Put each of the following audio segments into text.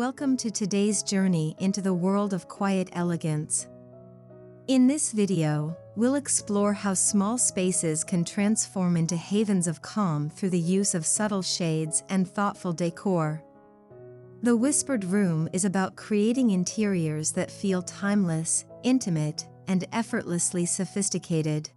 welcome to today's journey into the world of quiet elegance. In this video, we'll explore how small spaces can transform into havens of calm through the use of subtle shades and thoughtful decor. The Whispered Room is about creating interiors that feel timeless, intimate, and effortlessly sophisticated.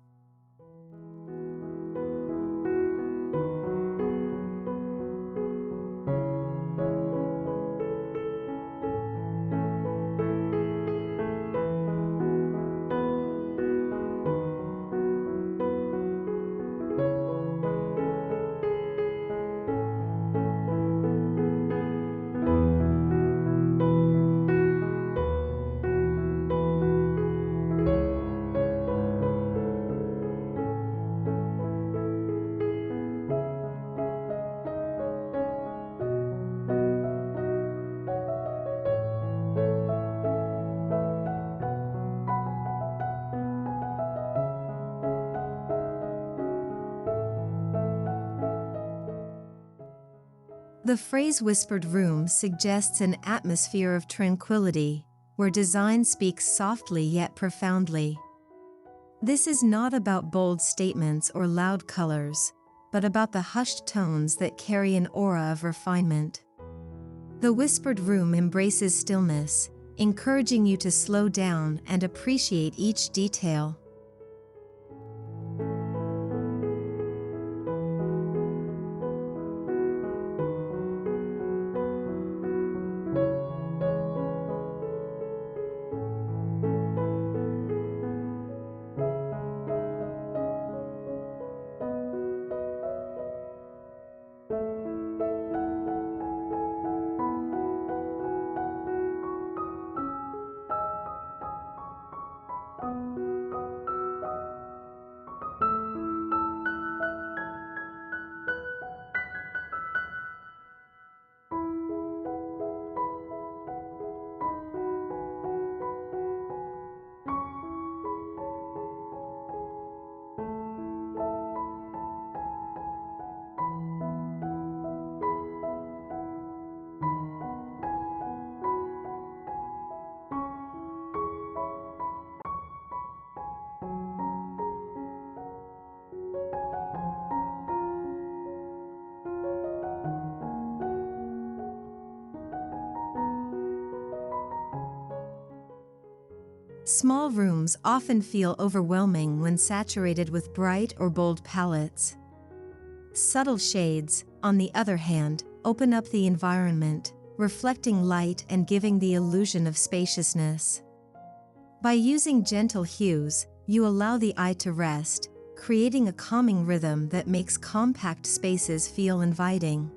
The phrase whispered room suggests an atmosphere of tranquility, where design speaks softly yet profoundly. This is not about bold statements or loud colors, but about the hushed tones that carry an aura of refinement. The whispered room embraces stillness, encouraging you to slow down and appreciate each detail. Small rooms often feel overwhelming when saturated with bright or bold palettes. Subtle shades, on the other hand, open up the environment, reflecting light and giving the illusion of spaciousness. By using gentle hues, you allow the eye to rest, creating a calming rhythm that makes compact spaces feel inviting.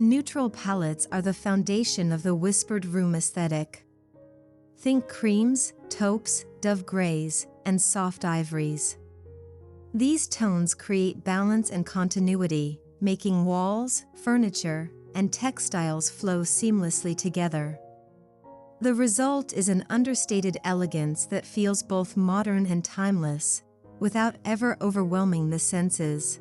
Neutral palettes are the foundation of the whispered room aesthetic. Think creams, taupes, dove grays, and soft ivories. These tones create balance and continuity, making walls, furniture, and textiles flow seamlessly together. The result is an understated elegance that feels both modern and timeless, without ever overwhelming the senses.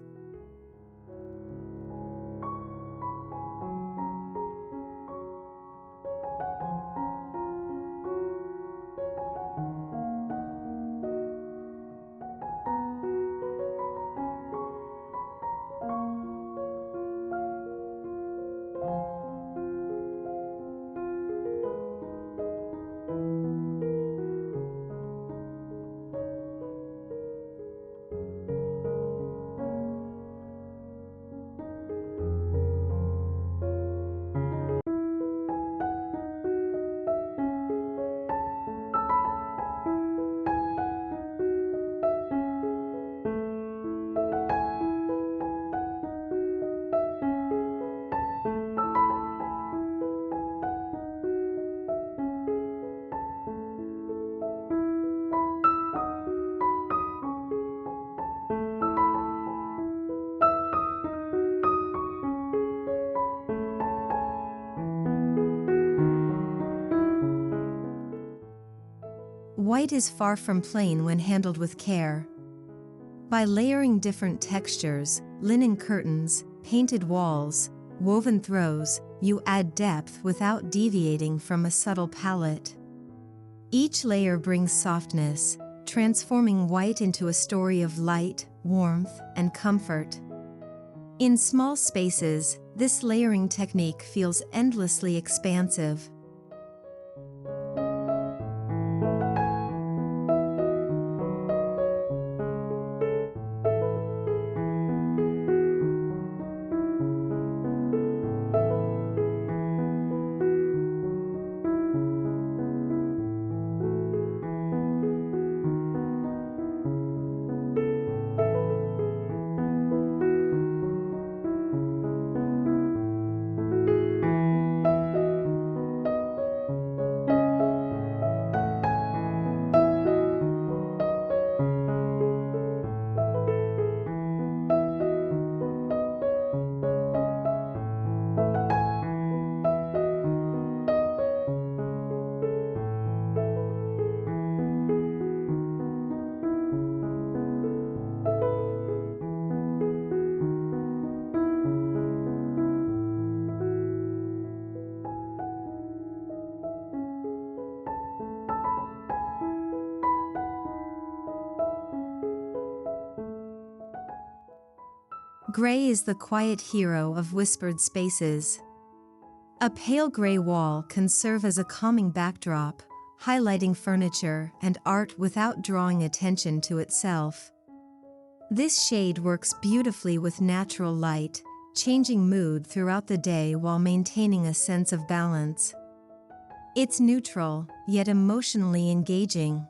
white is far from plain when handled with care. By layering different textures, linen curtains, painted walls, woven throws, you add depth without deviating from a subtle palette. Each layer brings softness, transforming white into a story of light, warmth, and comfort. In small spaces, this layering technique feels endlessly expansive. Gray is the quiet hero of whispered spaces. A pale gray wall can serve as a calming backdrop, highlighting furniture and art without drawing attention to itself. This shade works beautifully with natural light, changing mood throughout the day while maintaining a sense of balance. It's neutral, yet emotionally engaging.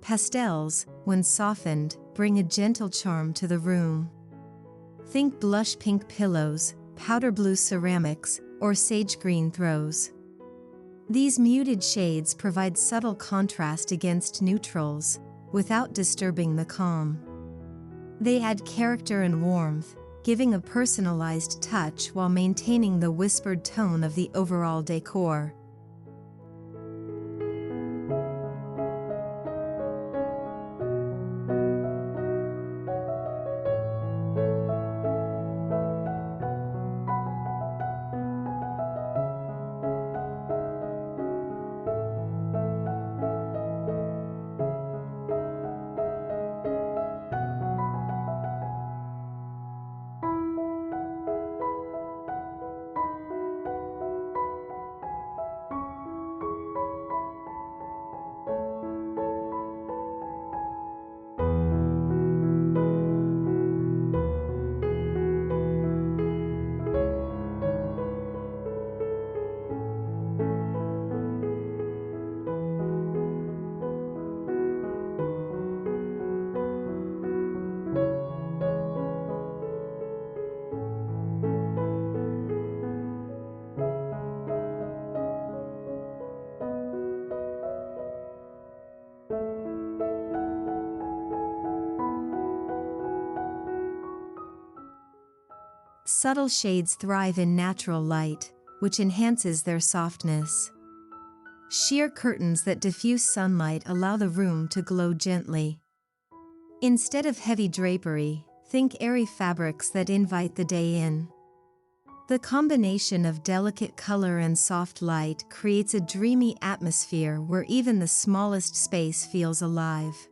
Pastels, when softened, bring a gentle charm to the room. Think blush pink pillows, powder blue ceramics, or sage green throws. These muted shades provide subtle contrast against neutrals, without disturbing the calm. They add character and warmth, giving a personalized touch while maintaining the whispered tone of the overall decor. Subtle shades thrive in natural light, which enhances their softness. Sheer curtains that diffuse sunlight allow the room to glow gently. Instead of heavy drapery, think airy fabrics that invite the day in. The combination of delicate color and soft light creates a dreamy atmosphere where even the smallest space feels alive.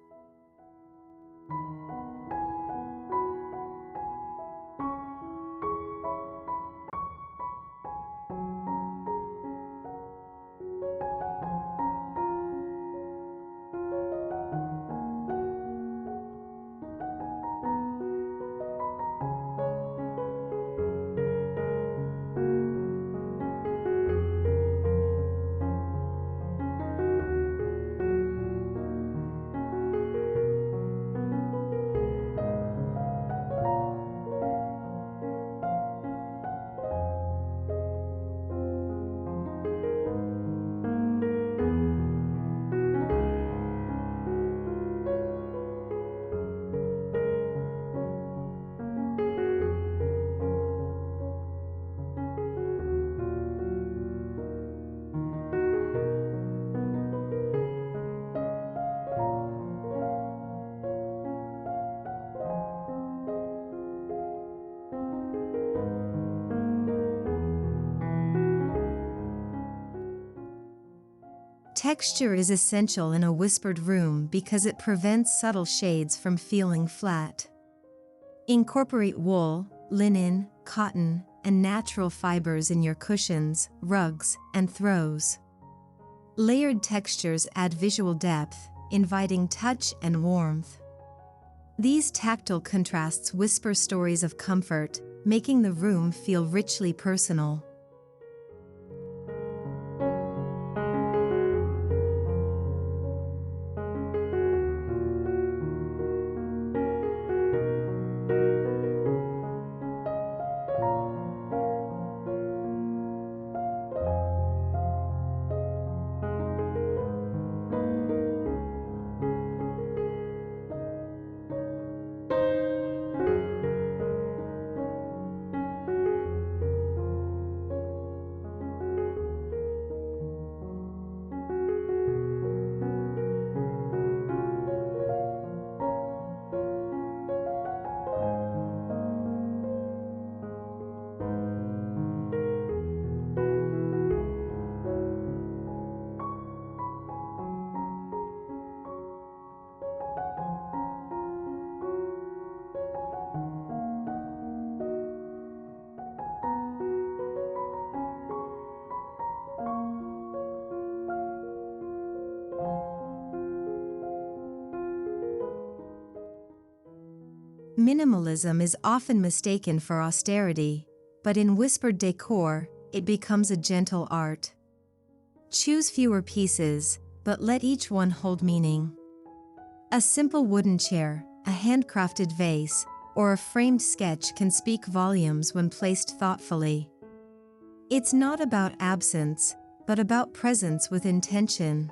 Texture is essential in a whispered room because it prevents subtle shades from feeling flat. Incorporate wool, linen, cotton, and natural fibers in your cushions, rugs, and throws. Layered textures add visual depth, inviting touch and warmth. These tactile contrasts whisper stories of comfort, making the room feel richly personal. Minimalism is often mistaken for austerity, but in whispered decor, it becomes a gentle art. Choose fewer pieces, but let each one hold meaning. A simple wooden chair, a handcrafted vase, or a framed sketch can speak volumes when placed thoughtfully. It's not about absence, but about presence with intention.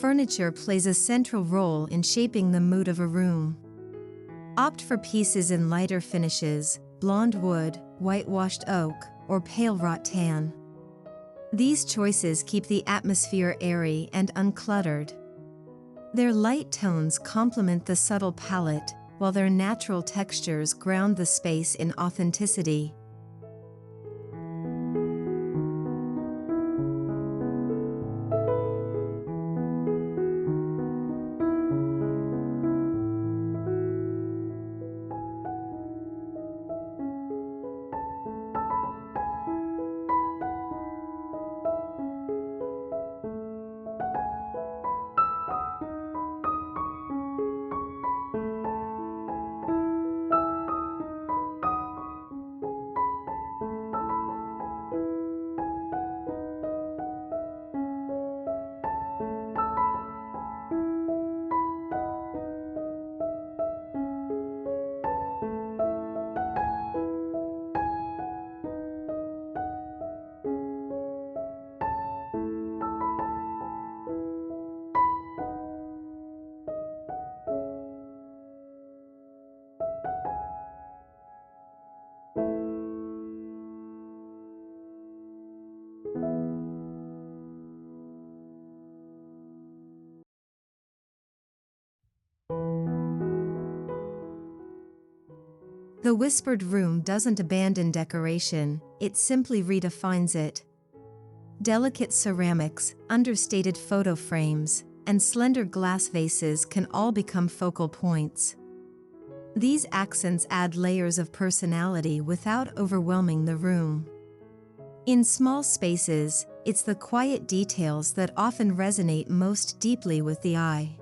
Furniture plays a central role in shaping the mood of a room. Opt for pieces in lighter finishes, blonde wood, whitewashed oak, or pale wrought tan. These choices keep the atmosphere airy and uncluttered. Their light tones complement the subtle palette, while their natural textures ground the space in authenticity. The whispered room doesn't abandon decoration, it simply redefines it. Delicate ceramics, understated photo frames, and slender glass vases can all become focal points. These accents add layers of personality without overwhelming the room. In small spaces, it's the quiet details that often resonate most deeply with the eye.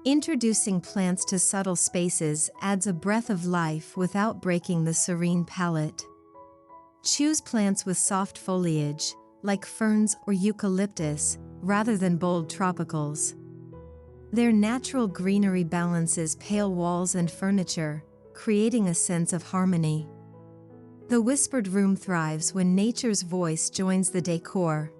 Introducing plants to subtle spaces adds a breath of life without breaking the serene palette. Choose plants with soft foliage, like ferns or eucalyptus, rather than bold tropicals. Their natural greenery balances pale walls and furniture, creating a sense of harmony. The whispered room thrives when nature's voice joins the decor.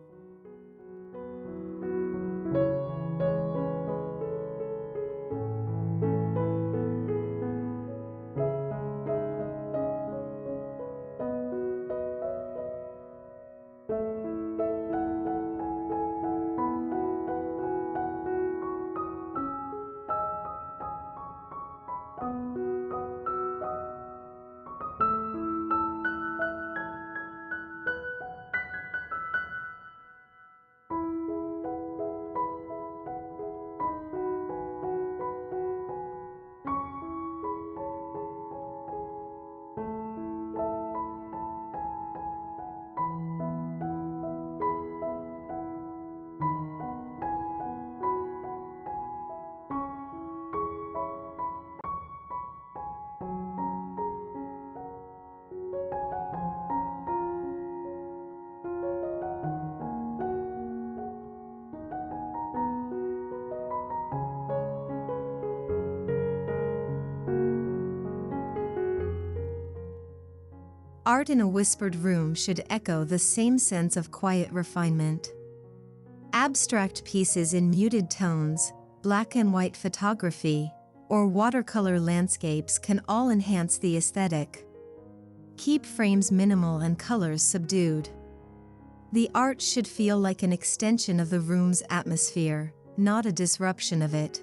Art in a whispered room should echo the same sense of quiet refinement. Abstract pieces in muted tones, black and white photography, or watercolor landscapes can all enhance the aesthetic. Keep frames minimal and colors subdued. The art should feel like an extension of the room's atmosphere, not a disruption of it.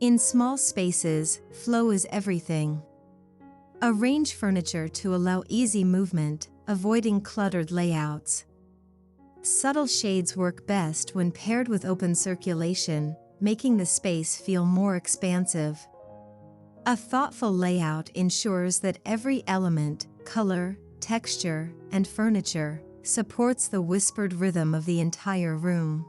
In small spaces, flow is everything. Arrange furniture to allow easy movement, avoiding cluttered layouts. Subtle shades work best when paired with open circulation, making the space feel more expansive. A thoughtful layout ensures that every element, color, texture, and furniture supports the whispered rhythm of the entire room.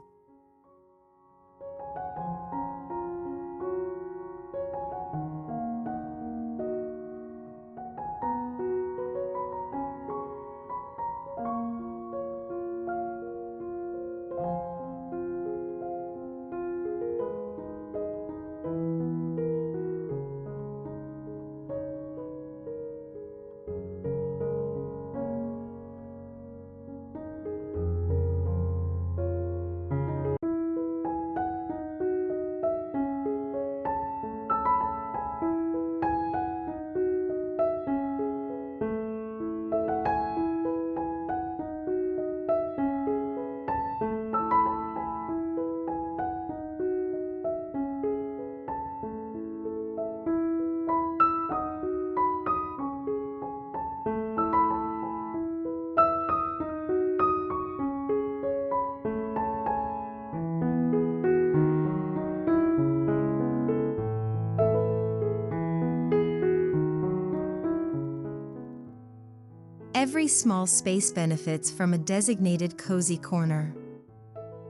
Every small space benefits from a designated cozy corner.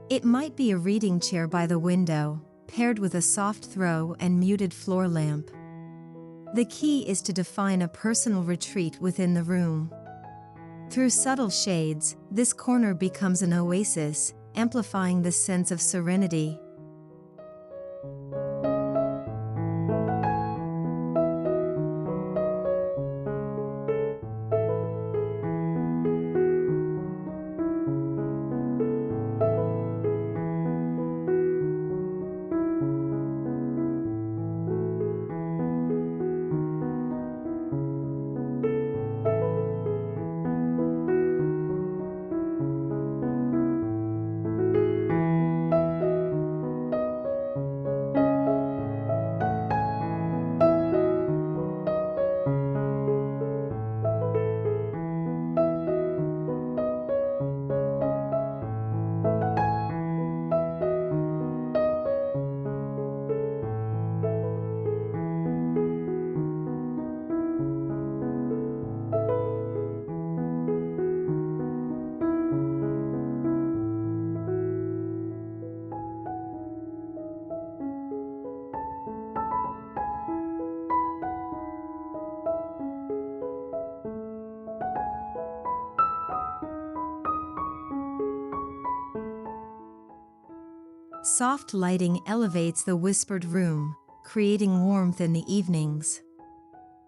It might be a reading chair by the window, paired with a soft throw and muted floor lamp. The key is to define a personal retreat within the room. Through subtle shades, this corner becomes an oasis, amplifying the sense of serenity. Soft lighting elevates the whispered room, creating warmth in the evenings.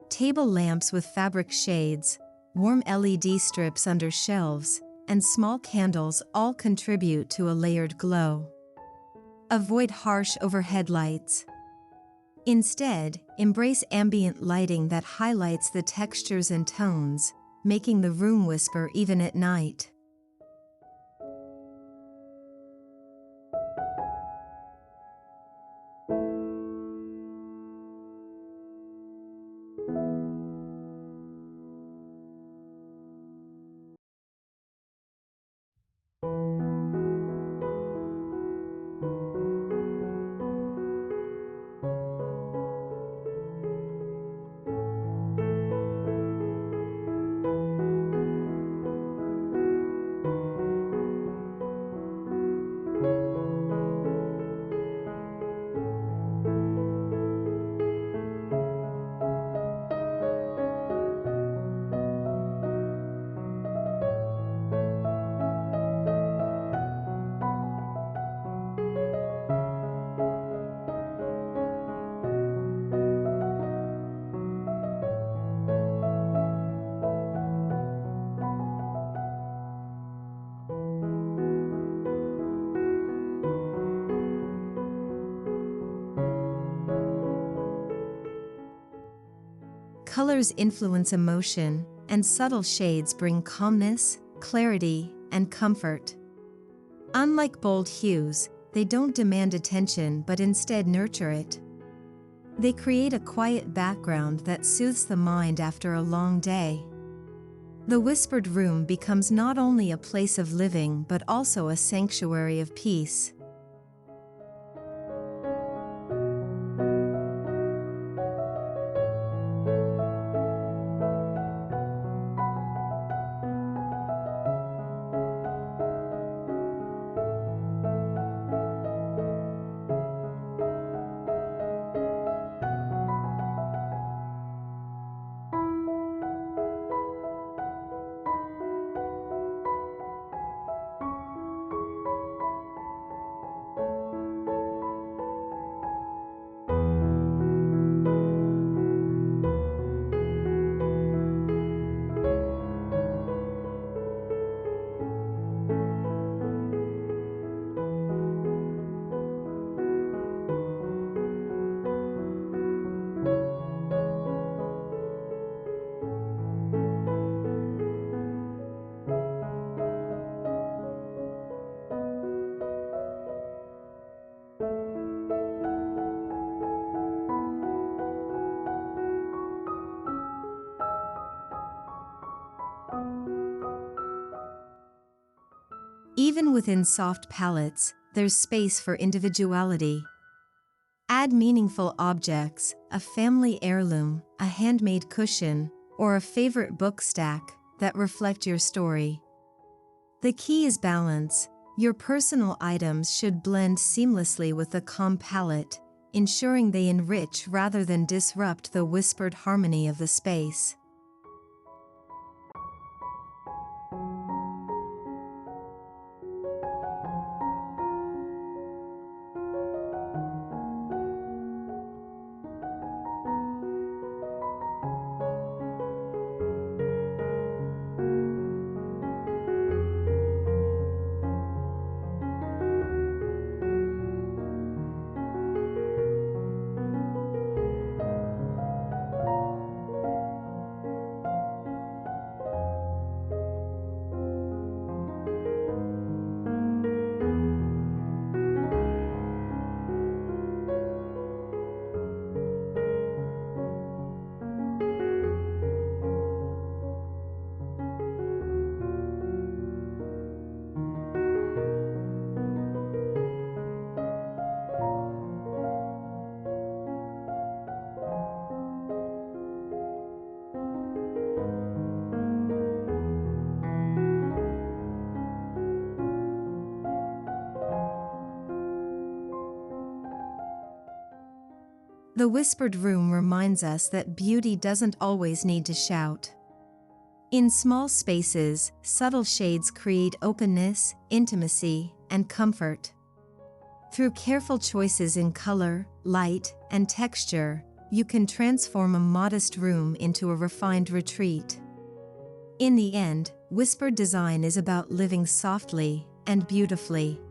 Table lamps with fabric shades, warm LED strips under shelves, and small candles all contribute to a layered glow. Avoid harsh overhead lights. Instead, embrace ambient lighting that highlights the textures and tones, making the room whisper even at night. Colors influence emotion, and subtle shades bring calmness, clarity, and comfort. Unlike bold hues, they don't demand attention but instead nurture it. They create a quiet background that soothes the mind after a long day. The whispered room becomes not only a place of living but also a sanctuary of peace. Even within soft palettes, there's space for individuality. Add meaningful objects, a family heirloom, a handmade cushion, or a favorite book stack that reflect your story. The key is balance. Your personal items should blend seamlessly with the calm palette, ensuring they enrich rather than disrupt the whispered harmony of the space. The whispered room reminds us that beauty doesn't always need to shout. In small spaces, subtle shades create openness, intimacy, and comfort. Through careful choices in color, light, and texture, you can transform a modest room into a refined retreat. In the end, whispered design is about living softly and beautifully.